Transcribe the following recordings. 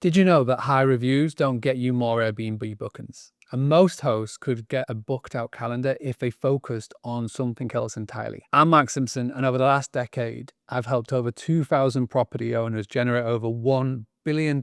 Did you know that high reviews don't get you more Airbnb bookings? And most hosts could get a booked out calendar if they focused on something else entirely. I'm Mark Simpson, and over the last decade, I've helped over 2,000 property owners generate over $1 billion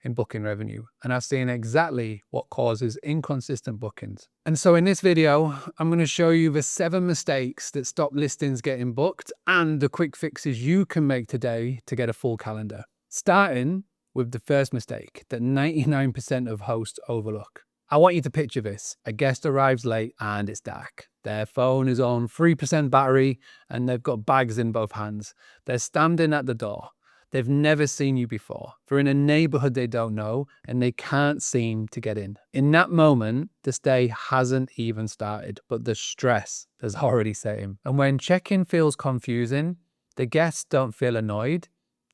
in booking revenue. And I've seen exactly what causes inconsistent bookings. And so in this video, I'm going to show you the 7 mistakes that stop listings getting booked and the quick fixes you can make today to get a full calendar. Starting with the first mistake that 99% of hosts overlook. I want you to picture this. A guest arrives late and it's dark. Their phone is on 3% battery and they've got bags in both hands. They're standing at the door. They've never seen you before. They're in a neighborhood they don't know and they can't seem to get in. In that moment, the stay hasn't even started, but the stress has already set in. And when check-in feels confusing, the guests don't feel annoyed.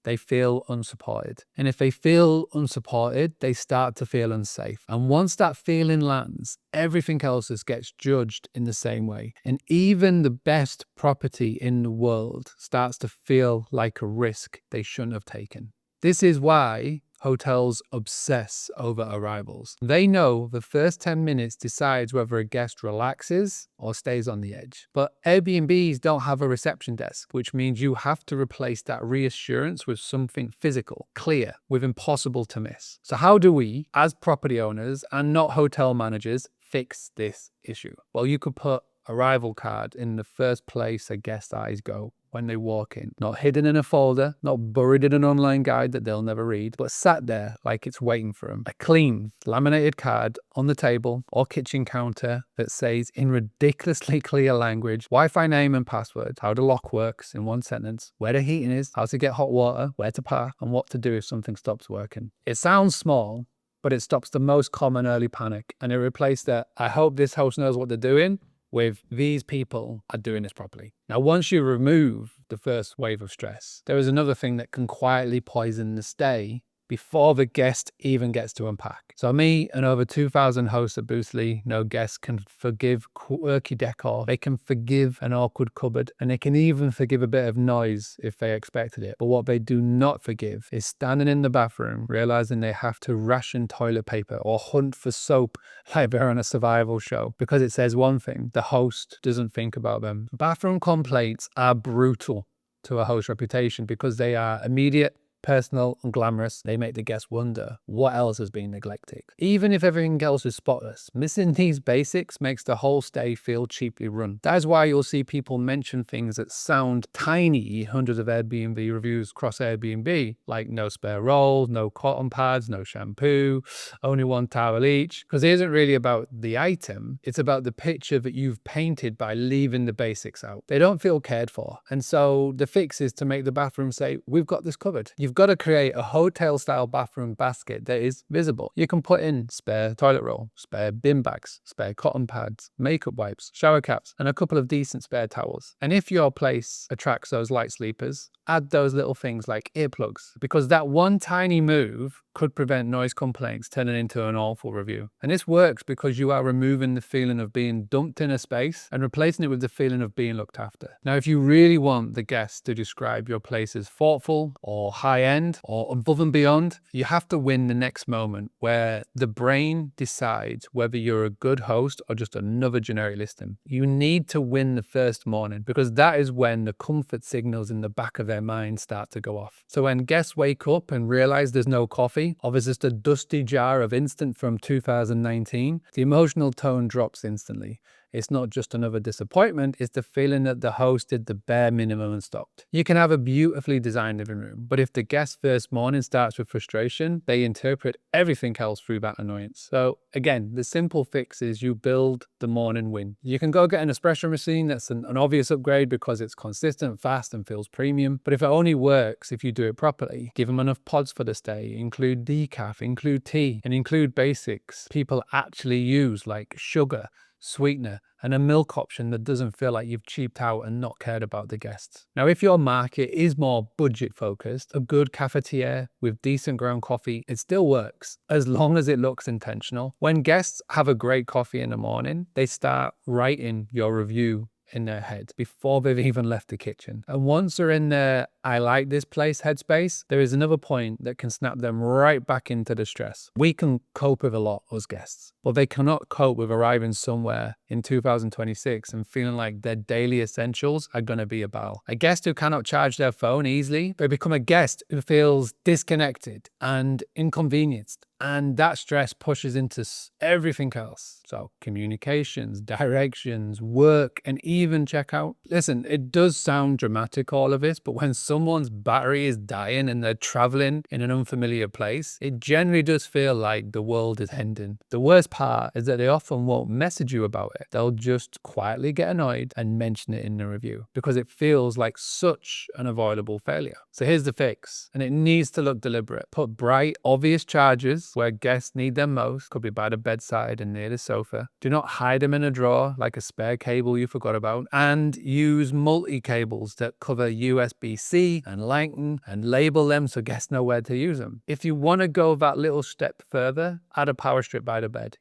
They feel unsupported. And if they feel unsupported, they start to feel unsafe. And once that feeling lands, everything else gets judged in the same way. And even the best property in the world starts to feel like a risk they shouldn't have taken. This is why hotels obsess over arrivals. They know the first 10 minutes decides whether a guest relaxes or stays on the edge. But Airbnbs don't have a reception desk, which means you have to replace that reassurance with something physical, clear, with impossible to miss. So how do we, as property owners and not hotel managers, fix this issue? Well, you could put arrival card in the first place a guest's eyes go when they walk in. Not hidden in a folder, not buried in an online guide that they'll never read, but sat there like it's waiting for them. A clean, laminated card on the table or kitchen counter that says in ridiculously clear language, Wi-Fi name and password, how the lock works in one sentence, where the heating is, how to get hot water, where to park, and what to do if something stops working. It sounds small, but it stops the most common early panic, and it replaced the, I hope this host knows what they're doing, with these people are doing this properly. Now, once you remove the first wave of stress, there is another thing that can quietly poison the stay before the guest even gets to unpack. So me and over 2,000 hosts at Boostly know guests can forgive quirky decor, they can forgive an awkward cupboard, and they can even forgive a bit of noise if they expected it. But what they do not forgive is standing in the bathroom, realizing they have to ration toilet paper or hunt for soap like they're on a survival show because it says one thing, the host doesn't think about them. Bathroom complaints are brutal to a host reputation because they are immediate, personal and glamorous. They make the guests wonder what else has been neglected. Even if everything else is spotless, missing these basics makes the whole stay feel cheaply run. That is why you'll see people mention things that sound tiny, hundreds of Airbnb reviews across Airbnb, like no spare rolls, no cotton pads, no shampoo, only one towel each, because it isn't really about the item, it's about the picture that you've painted by leaving the basics out. They don't feel cared for. And so the fix is to make the bathroom say, we've got this covered. You've got to create a hotel-style bathroom basket that is visible. You can put in spare toilet roll, spare bin bags, spare cotton pads, makeup wipes, shower caps, and a couple of decent spare towels. And if your place attracts those light sleepers, add those little things like earplugs, because that one tiny move could prevent noise complaints turning into an awful review. And this works because you are removing the feeling of being dumped in a space and replacing it with the feeling of being looked after. Now, if you really want the guests to describe your place as thoughtful or high-end or above and beyond, you have to win the next moment where the brain decides whether you're a good host or just another generic listing. You need to win the first morning because that is when the comfort signals in the back of their mind start to go off. So when guests wake up and realize there's no coffee, or there's just a dusty jar of instant from 2019, the emotional tone drops instantly. It's not just another disappointment, it's the feeling that the host did the bare minimum and stopped. You can have a beautifully designed living room, but if the guest's first morning starts with frustration, they interpret everything else through that annoyance. So again, the simple fix is you build the morning win. You can go get an espresso machine that's an obvious upgrade because it's consistent, fast, and feels premium. But if it only works if you do it properly, give them enough pods for the stay, include decaf, include tea, and include basics people actually use like sugar, sweetener, and a milk option that doesn't feel like you've cheaped out and not cared about the guests. Now, if your market is more budget focused, a good cafetiere with decent ground coffee, it still works as long as it looks intentional. When guests have a great coffee in the morning, they start writing your review in their head before they've even left the kitchen. And once they're in there "I like this place" headspace, there is another point that can snap them right back into the stress. We can cope with a lot, us guests, but they cannot cope with arriving somewhere in 2026 and feeling like their daily essentials are going to be a battle. A guest who cannot charge their phone easily, they become a guest who feels disconnected and inconvenienced. And that stress pushes into everything else. So communications, directions, work, and even checkout. Listen, it does sound dramatic, all of this, but when someone's battery is dying and they're traveling in an unfamiliar place, it generally does feel like the world is ending. The worst part is that they often won't message you about it. They'll just quietly get annoyed and mention it in the review because it feels like such an avoidable failure. So here's the fix, and it needs to look deliberate. Put bright, obvious charges where guests need them most, could be by the bedside and near the sofa. Do not hide them in a drawer like a spare cable you forgot about, and use multi-cables that cover USB-C and Lightning and label them so guests know where to use them. If you want to go that little step further, add a power strip by the bed.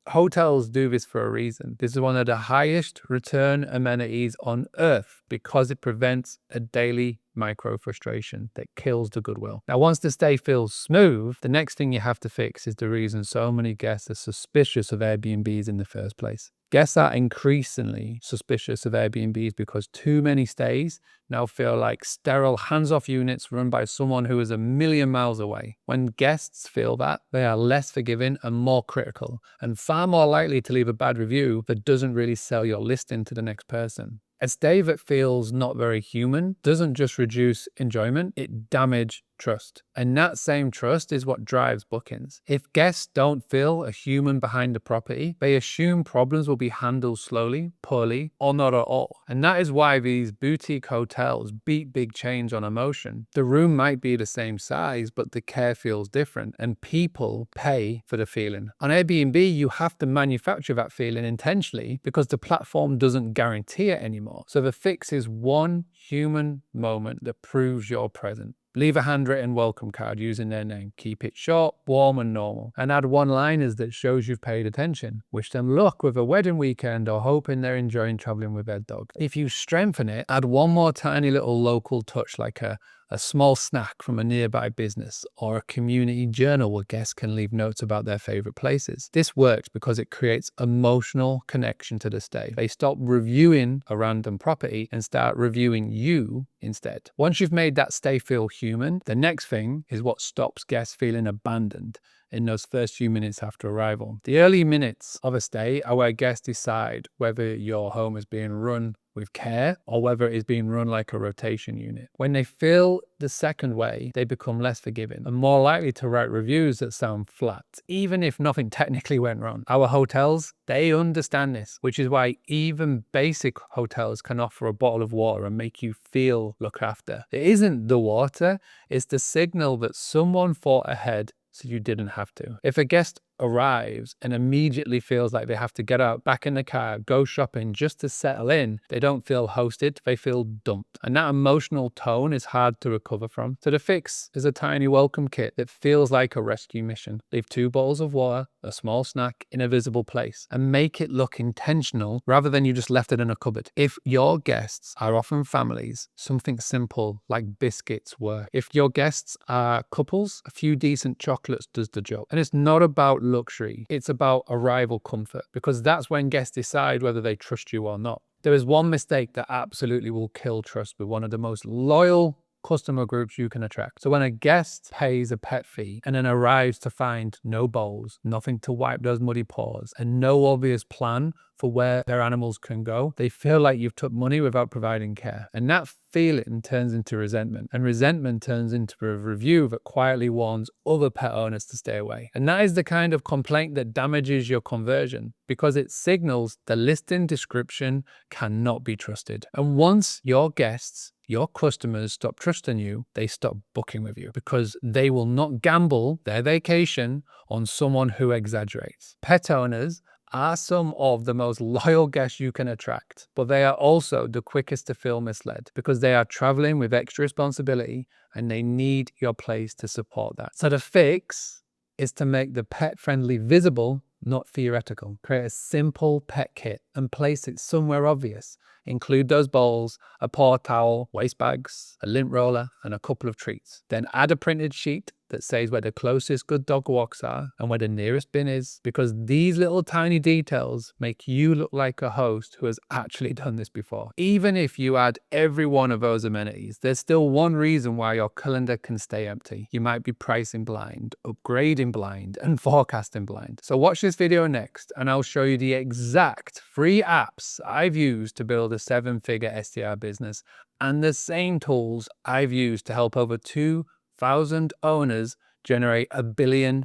Hotels do this for a reason. This is one of the highest return amenities on earth because it prevents a daily micro frustration that kills the goodwill. Now, once the stay feels smooth, the next thing you have to fix is the reason so many guests are suspicious of Airbnbs in the first place. Guests are increasingly suspicious of Airbnbs because too many stays now feel like sterile hands-off units run by someone who is a million miles away. When guests feel that, they are less forgiving and more critical, and far more likely to leave a bad review that doesn't really sell your listing to the next person. A stay that feels not very human doesn't just reduce enjoyment, it damages trust. And that same trust is what drives bookings. If guests don't feel a human behind the property, they assume problems will be handled slowly, poorly, or not at all. And that is why these boutique hotels beat big chains on emotion. The room might be the same size, but the care feels different, and people pay for the feeling. On Airbnb, you have to manufacture that feeling intentionally because the platform doesn't guarantee it anymore. So the fix is one human moment that proves you're present. Leave a handwritten welcome card using their name. Keep it short, warm, and normal. And add one-liners that shows you've paid attention. Wish them luck with a wedding weekend or hoping they're enjoying traveling with their dog. If you strengthen it, add one more tiny little local touch like a small snack from a nearby business or a community journal where guests can leave notes about their favorite places. This works because it creates emotional connection to the stay. They stop reviewing a random property and start reviewing you instead. Once you've made that stay feel human, the next thing is what stops guests feeling abandoned in those first few minutes after arrival. The early minutes of a stay are where guests decide whether your home is being run with care or whether it is being run like a rotation unit. When they feel the second way, they become less forgiving and more likely to write reviews that sound flat, even if nothing technically went wrong. Our hotels, they understand this, which is why even basic hotels can offer a bottle of water and make you feel looked after. It isn't the water, it's the signal that someone thought ahead so you didn't have to. If a guest arrives and immediately feels like they have to get out, back in the car, go shopping just to settle in, they don't feel hosted, they feel dumped. And that emotional tone is hard to recover from. So the fix is a tiny welcome kit that feels like a rescue mission. Leave 2 bottles of water, a small snack in a visible place, and make it look intentional rather than you just left it in a cupboard. If your guests are often families, something simple like biscuits work. If your guests are couples, a few decent chocolates does the job. And it's not about luxury, it's about arrival comfort, because that's when guests decide whether they trust you or not. There is one mistake that absolutely will kill trust with one of the most loyal customer groups you can attract. So when a guest pays a pet fee and then arrives to find no bowls, nothing to wipe those muddy paws, and no obvious plan for where their animals can go, they feel like you've took money without providing care. And that feeling turns into resentment, and resentment turns into a review that quietly warns other pet owners to stay away. And that is the kind of complaint that damages your conversion because it signals the listing description cannot be trusted. And once your guests, your customers stop trusting you, they stop booking with you because they will not gamble their vacation on someone who exaggerates. Pet owners are some of the most loyal guests you can attract, but they are also the quickest to feel misled because they are traveling with extra responsibility and they need your place to support that. So the fix is to make the pet friendly visible, not theoretical. Create a simple pet kit and place it somewhere obvious. Include those bowls, a paw towel, waste bags, a lint roller, and a couple of treats. Then add a printed sheet that says where the closest good dog walks are and where the nearest bin is, because these little tiny details make you look like a host who has actually done this before. Even if you add every one of those amenities, there's still one reason why your calendar can stay empty. You might be pricing blind, upgrading blind, and forecasting blind. So watch this video next and I'll show you the exact free apps I've used to build a 7-figure SDR business and the same tools I've used to help over 2,000 owners generate $1 billion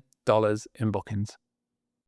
in bookings.